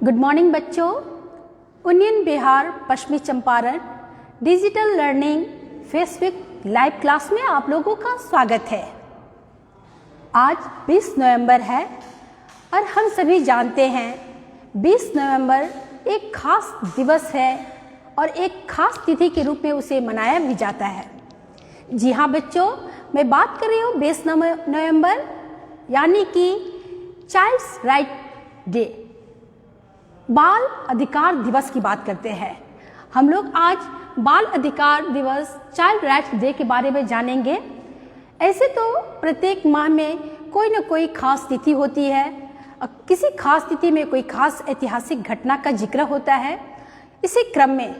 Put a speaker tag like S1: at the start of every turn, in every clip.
S1: Good morning बच्चों। Union Bihar पश्चिमी Champaran digital learning Facebook live class में आप लोगों का स्वागत है। आज 20 नवंबर है और हम सभी जानते हैं 20 नवंबर एक खास दिवस है और एक खास तिथि के रूप में उसे मनाया भी जाता है। जी हाँ बच्चों, मैं बात कर रही हूँ 20 नवंबर यानी कि चाइल्ड्स राइट डे, बाल अधिकार दिवस की बात करते हैं। हम लोग आज बाल अधिकार दिवस चाइल्ड राइट्स डे के बारे में जानेंगे। ऐसे तो प्रत्येक माह में कोई न कोई खास तिथि होती है और किसी खास तिथि में कोई खास ऐतिहासिक घटना का जिक्र होता है। इसी क्रम में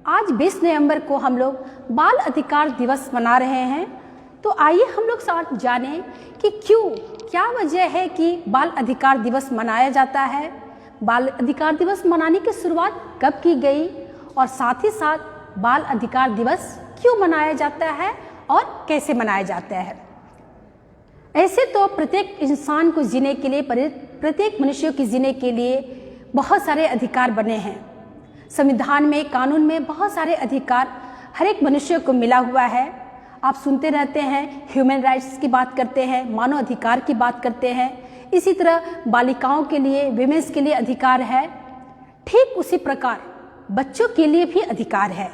S1: आज 20 नवंबर को हम लोग बाल अधिकार दिवस मना रहे हैं। तो आइए हम लोग साथ जानें कि क्या वजह है कि बाल अधिकार दिवस मनाया जाता है, बाल अधिकार दिवस मनाने की शुरुआत कब की गई और साथ ही साथ बाल अधिकार दिवस क्यों मनाया जाता है और कैसे मनाया जाता है। ऐसे तो प्रत्येक इंसान को जीने के लिए, प्रत्येक मनुष्य के जीने के लिए बहुत सारे अधिकार बने हैं। संविधान में, कानून में बहुत सारे अधिकार हर एक मनुष्य को मिला हुआ है। आप सुनते रहते हैं, ह्यूमन राइट्स की बात करते हैं, मानव अधिकार की बात करते हैं। इसी तरह बालिकाओं के लिए, विमेंस के लिए अधिकार है। ठीक उसी प्रकार बच्चों के लिए भी अधिकार है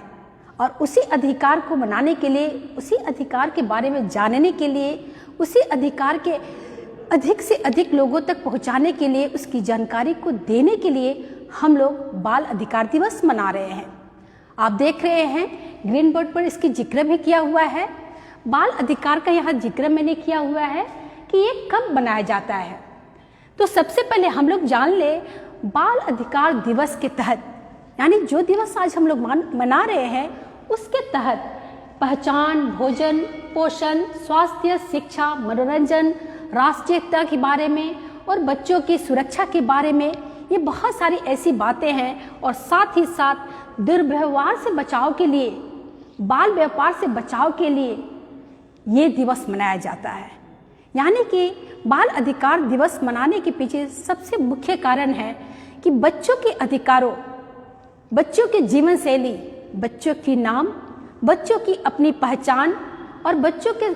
S1: और उसी अधिकार को मनाने के लिए, उसी अधिकार के बारे में जानने के लिए, उसी अधिकार के अधिक से अधिक लोगों तक पहुंचाने के लिए, उसकी जानकारी को देने के लिए हम लोग बाल अधिकार दिवस मना रहे हैं। आप देख रहे हैं ग्रीन बोर्ड पर इसकी जिक्र भी किया हुआ है। बाल अधिकार का यहाँ जिक्र मैंने किया हुआ है कि ये कब मनाया जाता है। तो सबसे पहले हम लोग जान ले बाल अधिकार दिवस के तहत, यानी जो दिवस आज हम लोग मना रहे हैं उसके तहत पहचान, भोजन, पोषण, स्वास्थ्य, शिक्षा, मनोरंजन, राष्ट्रीयता के बारे में और बच्चों की सुरक्षा के बारे में ये बहुत सारी ऐसी बातें हैं। और साथ ही साथ दुर्व्यवहार से बचाव के लिए, बाल व्यापार से बचाव के लिए ये दिवस मनाया जाता है। यानी कि बाल अधिकार दिवस मनाने के पीछे सबसे मुख्य कारण है कि बच्चों के अधिकारों, बच्चों के जीवन शैली, बच्चों की नाम, बच्चों की अपनी पहचान और बच्चों के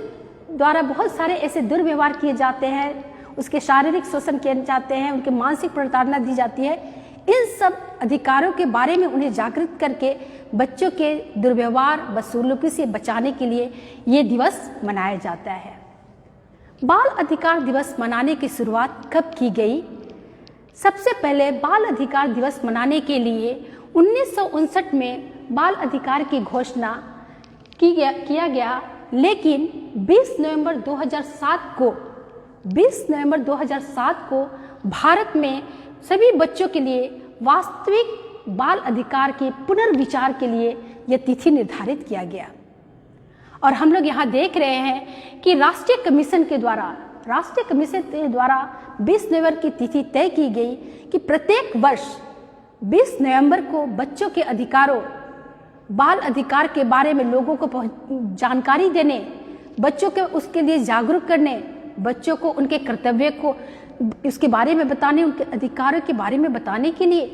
S1: द्वारा बहुत सारे ऐसे दुर्व्यवहार किए जाते हैं, उसके शारीरिक शोषण किए जाते हैं, उनके मानसिक प्रताड़ना दी जाती है। इन सब अधिकारों के बारे में उन्हें जागृत करके बच्चों के दुर्व्यवहार, बदसलूकी से बचाने के लिए ये दिवस मनाया जाता है। बाल अधिकार दिवस मनाने की शुरुआत कब की गई? सबसे पहले बाल अधिकार दिवस मनाने के लिए 1959 में बाल अधिकार की घोषणा किया गया, लेकिन 20 नवंबर 2007 को भारत में सभी बच्चों के लिए वास्तविक बाल अधिकार के पुनर्विचार के लिए यह तिथि निर्धारित किया गया। और हम लोग यहाँ देख रहे हैं कि राष्ट्रीय कमीशन के द्वारा 20 नवंबर की तिथि तय की गई कि प्रत्येक वर्ष 20 नवंबर को बच्चों के अधिकारों, बाल अधिकार के बारे में लोगों को जानकारी देने, बच्चों के उसके लिए जागरूक करने, बच्चों को उनके कर्तव्य को इसके बारे में बताने, उनके अधिकारों के बारे में बताने के लिए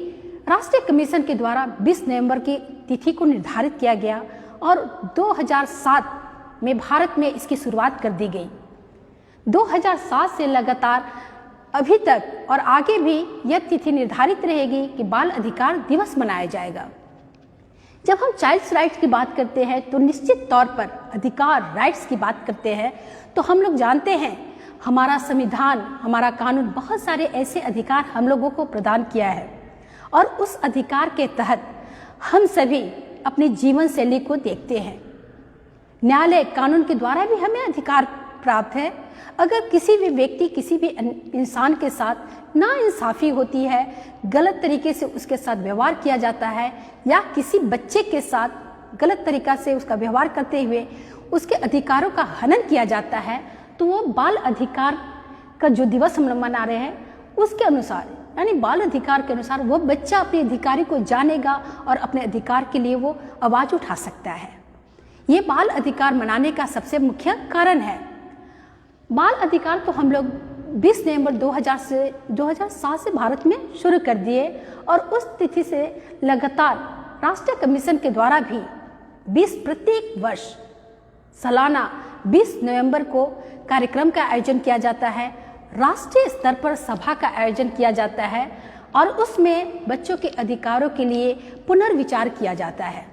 S1: राष्ट्रीय कमीशन के द्वारा 20 नवंबर की तिथि को निर्धारित किया गया और 2007 में भारत में इसकी शुरुआत कर दी गई। 2007 से लगातार अभी तक और आगे भी यह तिथि निर्धारित रहेगी कि बाल अधिकार दिवस मनाया जाएगा। जब हम चाइल्ड्स राइट्स की बात करते हैं तो निश्चित तौर पर अधिकार, राइट्स की बात करते हैं तो हम लोग जानते हैं हमारा संविधान, हमारा कानून बहुत सारे ऐसे अधिकार हम लोगों को प्रदान किया है और उस अधिकार के तहत हम सभी अपनी जीवन शैली को देखते हैं। न्यायालय, कानून के द्वारा भी हमें अधिकार प्राप्त है। अगर किसी भी व्यक्ति, किसी भी इंसान के साथ नाइंसाफ़ी होती है, गलत तरीके से उसके साथ व्यवहार किया जाता है या किसी बच्चे के साथ गलत तरीका से उसका व्यवहार करते हुए उसके अधिकारों का हनन किया जाता है, तो वो बाल अधिकार का जो दिवस हम मना रहे हैं उसके अनुसार, यानी बाल अधिकार के अनुसार वो बच्चा अपने अधिकारी को जानेगा और अपने अधिकार के लिए वो आवाज़ उठा सकता है। ये बाल अधिकार मनाने का सबसे मुख्य कारण है। बाल अधिकार तो हम लोग 20 नवंबर 2007 से भारत में शुरू कर दिए और उस तिथि से लगातार राष्ट्रीय कमीशन के द्वारा भी प्रत्येक वर्ष सालाना 20 नवंबर को कार्यक्रम का आयोजन किया जाता है। राष्ट्रीय स्तर पर सभा का आयोजन किया जाता है और उसमें बच्चों के अधिकारों के लिए पुनर्विचार किया जाता है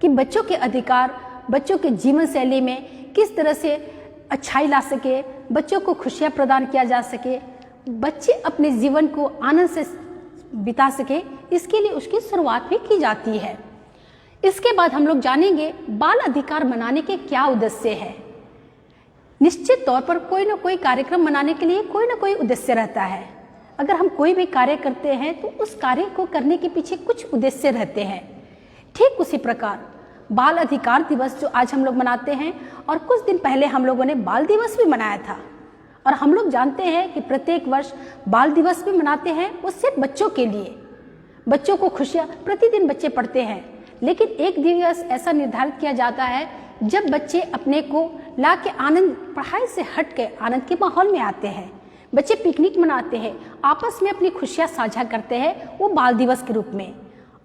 S1: कि बच्चों के अधिकार, बच्चों के जीवन शैली में किस तरह से अच्छाई ला सके, बच्चों को खुशियाँ प्रदान किया जा सके, बच्चे अपने जीवन को आनंद से बिता सके, इसके लिए उसकी शुरुआत भी की जाती है। इसके बाद हम लोग जानेंगे बाल अधिकार मनाने के क्या उद्देश्य है। निश्चित तौर पर कोई ना कोई कार्यक्रम मनाने के लिए कोई ना कोई उद्देश्य रहता है। अगर हम कोई भी कार्य करते हैं तो उस कार्य को करने के पीछे कुछ उद्देश्य रहते हैं। ठीक उसी प्रकार बाल अधिकार दिवस जो आज हम लोग मनाते हैं, और कुछ दिन पहले हम लोगों ने बाल दिवस भी मनाया था, और हम लोग जानते हैं कि प्रत्येक वर्ष बाल दिवस भी मनाते हैं। वो सिर्फ बच्चों के लिए, बच्चों को खुशियाँ, प्रतिदिन बच्चे पढ़ते हैं, लेकिन एक दिवस ऐसा निर्धारित किया जाता है जब बच्चे अपने को ला के आनंद, पढ़ाई से हट के आनंद के माहौल में आते हैं। बच्चे पिकनिक मनाते हैं, आपस में अपनी खुशियाँ साझा करते हैं, वो बाल दिवस के रूप में।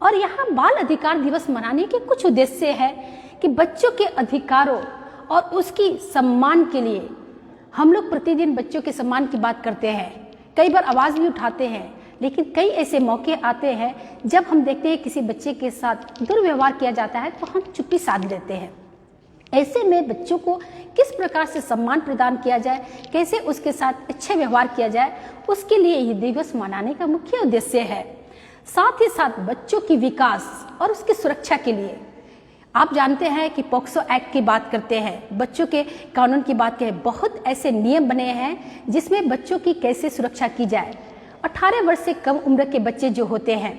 S1: और यहाँ बाल अधिकार दिवस मनाने के कुछ उद्देश्य है कि बच्चों के अधिकारों और उसकी सम्मान के लिए हम लोग प्रतिदिन बच्चों के सम्मान की बात करते हैं, कई बार आवाज़ भी उठाते हैं, लेकिन कई ऐसे मौके आते हैं जब हम देखते हैं किसी बच्चे के साथ दुर्व्यवहार किया जाता है तो हम चुप्पी साध लेते हैं। ऐसे में बच्चों को किस प्रकार से सम्मान प्रदान किया जाए, कैसे उसके साथ अच्छे व्यवहार किया जाए, उसके लिए ये दिवस मनाने का मुख्य उद्देश्य है। साथ ही साथ बच्चों की विकास और उसकी सुरक्षा के लिए आप जानते हैं कि पॉक्सो एक्ट की बात करते हैं, बच्चों के कानून की बात करें, बहुत ऐसे नियम बने हैं जिसमें बच्चों की कैसे सुरक्षा की जाए। 18 वर्ष से कम उम्र के बच्चे जो होते हैं,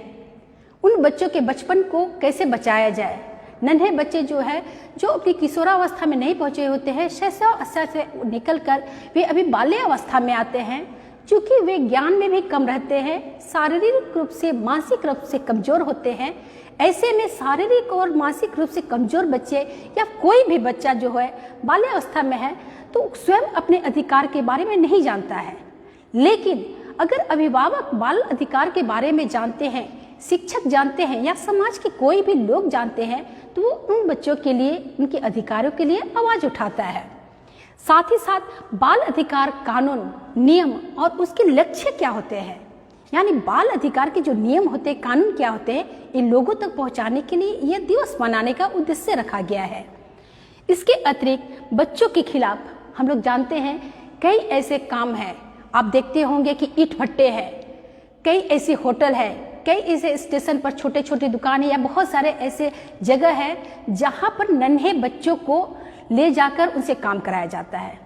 S1: उन बच्चों के बचपन को कैसे बचाया जाए। नन्हे बच्चे जो है, जो अपनी किशोरावस्था में नहीं पहुंचे होते हैं, शैशवावस्था से निकल कर वे अभी बाल्यावस्था में आते हैं, चूँकि वे ज्ञान में भी कम रहते हैं, शारीरिक रूप से, मानसिक रूप से कमज़ोर होते हैं। ऐसे में शारीरिक और मानसिक रूप से कमज़ोर बच्चे या कोई भी बच्चा जो है बाल्यावस्था में है तो स्वयं अपने अधिकार के बारे में नहीं जानता है। लेकिन अगर अभिभावक बाल अधिकार के बारे में जानते हैं, शिक्षक जानते हैं या समाज के कोई भी लोग जानते हैं, तो वो उन बच्चों के लिए, उनके अधिकारों के लिए आवाज़ उठाता है। साथ ही साथ बाल अधिकार कानून, नियम और उसके लक्ष्य क्या होते हैं, यानी बाल अधिकार के जो नियम होते हैं, कानून क्या होते हैं, इन लोगों तक पहुंचाने के लिए यह दिवस मनाने का उद्देश्य रखा गया है। इसके अतिरिक्त बच्चों के खिलाफ हम लोग जानते हैं कई ऐसे काम हैं। आप देखते होंगे कि ईंट भट्टे हैं, कई ऐसे होटल है, कई ऐसे स्टेशन पर छोटे छोटे दुकान है, या बहुत सारे ऐसे जगह है जहाँ पर नन्हे बच्चों को ले जाकर उनसे काम कराया जाता है।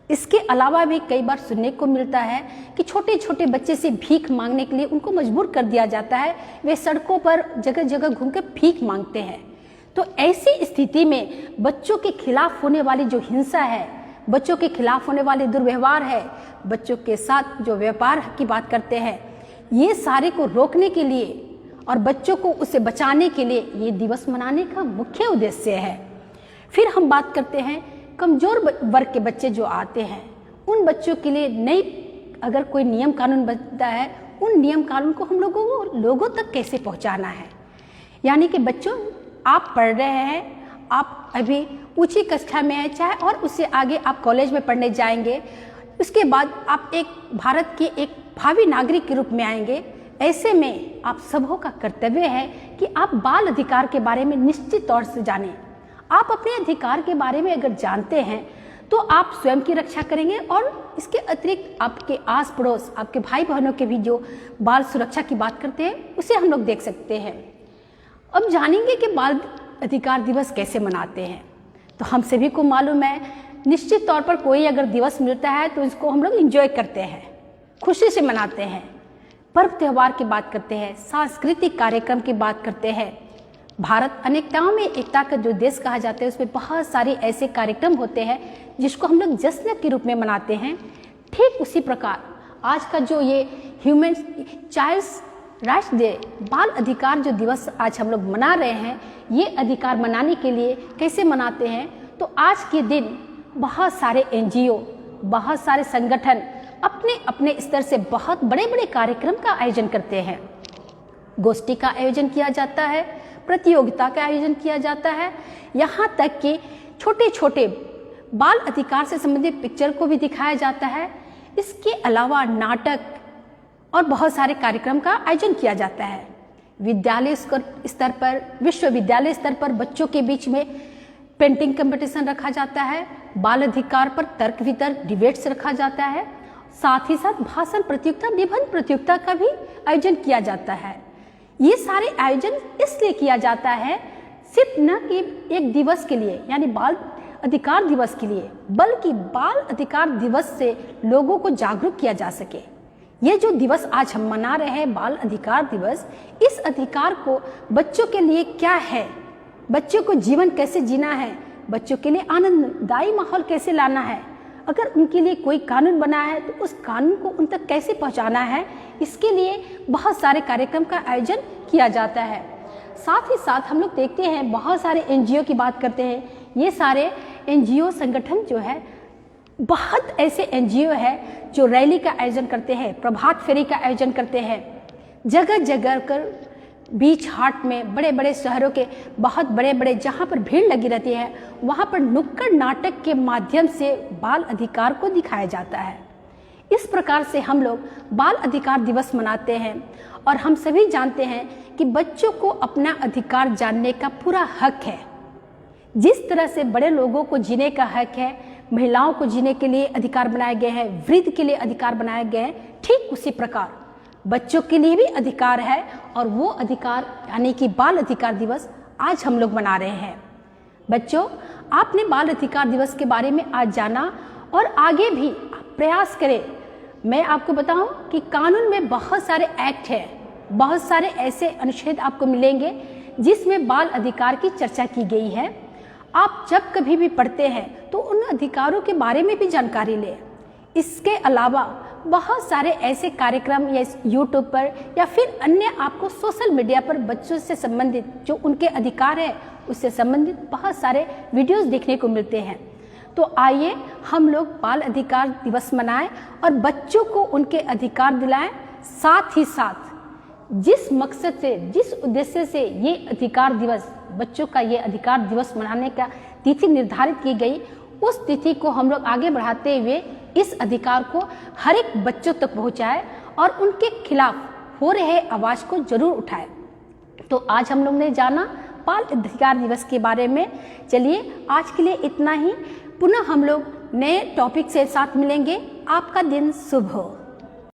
S1: इसके अलावा भी कई बार सुनने को मिलता है कि छोटे छोटे बच्चे से भीख मांगने के लिए उनको मजबूर कर दिया जाता है, वे सड़कों पर जगह जगह घूमकर भीख मांगते हैं। तो ऐसी स्थिति में बच्चों के खिलाफ होने वाली जो हिंसा है, बच्चों के खिलाफ होने वाले दुर्व्यवहार है, बच्चों के साथ जो व्यापार की बात करते हैं, ये सारे को रोकने के लिए और बच्चों को उससे बचाने के लिए ये दिवस मनाने का मुख्य उद्देश्य है। फिर हम बात करते हैं कमज़ोर वर्ग के बच्चे जो आते हैं, उन बच्चों के लिए नई अगर कोई नियम कानून बनता है, उन नियम कानून को हम लोगों तक कैसे पहुंचाना है। यानी कि बच्चों, आप पढ़ रहे हैं, आप अभी ऊंची कक्षा में हैं, चाहे और उससे आगे आप कॉलेज में पढ़ने जाएंगे, उसके बाद आप एक भारत के एक भावी नागरिक के रूप में आएंगे। ऐसे में आप सबों का कर्तव्य है कि आप बाल अधिकार के बारे में निश्चित तौर से जानें। आप अपने अधिकार के बारे में अगर जानते हैं तो आप स्वयं की रक्षा करेंगे, और इसके अतिरिक्त आपके आस पड़ोस, आपके भाई बहनों के भी जो बाल सुरक्षा की बात करते हैं, उसे हम लोग देख सकते हैं। अब जानेंगे कि बाल अधिकार दिवस कैसे मनाते हैं। तो हम सभी को मालूम है, निश्चित तौर पर कोई अगर दिवस मिलता है तो इसको हम लोग एंजॉय करते हैं, खुशी से मनाते हैं, पर्व त्यौहार की बात करते हैं, सांस्कृतिक कार्यक्रम की बात करते हैं। भारत अनेकताओं में एकता का जो देश कहा जाता है, उसमें बहुत सारे ऐसे कार्यक्रम होते हैं जिसको हम लोग जश्न के रूप में मनाते हैं। ठीक उसी प्रकार आज का जो ये ह्यूमन चाइल्ड्स राइट्स डे, बाल अधिकार जो दिवस आज हम लोग मना रहे हैं, ये अधिकार मनाने के लिए कैसे मनाते हैं, तो आज के दिन बहुत सारे NGO, बहुत सारे संगठन, अपने अपने स्तर से बहुत बड़े बड़े कार्यक्रम का आयोजन करते हैं। गोष्ठी का आयोजन किया जाता है, प्रतियोगिता का आयोजन किया जाता है, यहाँ तक कि छोटे छोटे बाल अधिकार से संबंधित पिक्चर को भी दिखाया जाता है। इसके अलावा नाटक और बहुत सारे कार्यक्रम का आयोजन किया जाता है। विद्यालय स्तर पर, विश्वविद्यालय स्तर पर बच्चों के बीच में पेंटिंग कंपटीशन रखा जाता है। बाल अधिकार पर तर्क वितर्क डिबेट्स रखा जाता है। साथ ही साथ भाषण प्रतियोगिता, निबंध प्रतियोगिता का भी आयोजन किया जाता है। ये सारे आयोजन इसलिए किया जाता है सिर्फ न कि एक दिवस के लिए यानी बाल अधिकार दिवस के लिए, बल्कि बाल अधिकार दिवस से लोगों को जागरूक किया जा सके। ये जो दिवस आज हम मना रहे हैं, बाल अधिकार दिवस, इस अधिकार को बच्चों के लिए क्या है, बच्चों को जीवन कैसे जीना है, बच्चों के लिए आनंददायी माहौल कैसे लाना है, अगर उनके लिए कोई कानून बना है तो उस कानून को उन तक कैसे पहुंचाना है, इसके लिए बहुत सारे कार्यक्रम का आयोजन किया जाता है। साथ ही साथ हम लोग देखते हैं बहुत सारे एनजीओ की बात करते हैं। ये सारे एनजीओ संगठन जो है, बहुत ऐसे एनजीओ है जो रैली का आयोजन करते हैं, प्रभात फेरी का आयोजन करते हैं, जगह जगह कर बीच हाट में, बड़े बड़े शहरों के बहुत बड़े बड़े जहाँ पर भीड़ लगी रहती है, वहाँ पर नुक्कड़ नाटक के माध्यम से बाल अधिकार को दिखाया जाता है। इस प्रकार से हम लोग बाल अधिकार दिवस मनाते हैं और हम सभी जानते हैं कि बच्चों को अपना अधिकार जानने का पूरा हक है। जिस तरह से बड़े लोगों को जीने का हक है, महिलाओं को जीने के लिए अधिकार बनाए गए हैं, वृद्ध के लिए अधिकार बनाए गए हैं, ठीक उसी प्रकार बच्चों के लिए भी अधिकार है। और वो अधिकार यानी कि बाल अधिकार दिवस आज हम लोग मना रहे हैं। बच्चों, आपने बाल अधिकार दिवस के बारे में आज जाना और आगे भी प्रयास करें। मैं आपको बताऊं कि कानून में बहुत सारे एक्ट हैं, बहुत सारे ऐसे अनुच्छेद आपको मिलेंगे जिसमें बाल अधिकार की चर्चा की गई है। आप जब कभी भी पढ़ते हैं तो उन अधिकारों के बारे में भी जानकारी लें। इसके अलावा बहुत सारे ऐसे कार्यक्रम या यूट्यूब पर या फिर अन्य आपको सोशल मीडिया पर बच्चों से संबंधित जो उनके अधिकार है उससे संबंधित बहुत सारे वीडियोस देखने को मिलते हैं। तो आइए हम लोग बाल अधिकार दिवस मनाएं और बच्चों को उनके अधिकार दिलाएं। साथ ही साथ जिस मकसद से, जिस उद्देश्य से ये अधिकार दिवस, बच्चों का ये अधिकार दिवस मनाने का तिथि निर्धारित की गई, उस तिथि को हम लोग आगे बढ़ाते हुए इस अधिकार को हर एक बच्चों तक पहुंचाए और उनके खिलाफ हो रहे आवाज को जरूर उठाए। तो आज हम लोग ने जाना बाल अधिकार दिवस के बारे में। चलिए आज के लिए इतना ही। पुनः हम लोग नए टॉपिक से साथ मिलेंगे। आपका दिन शुभ हो।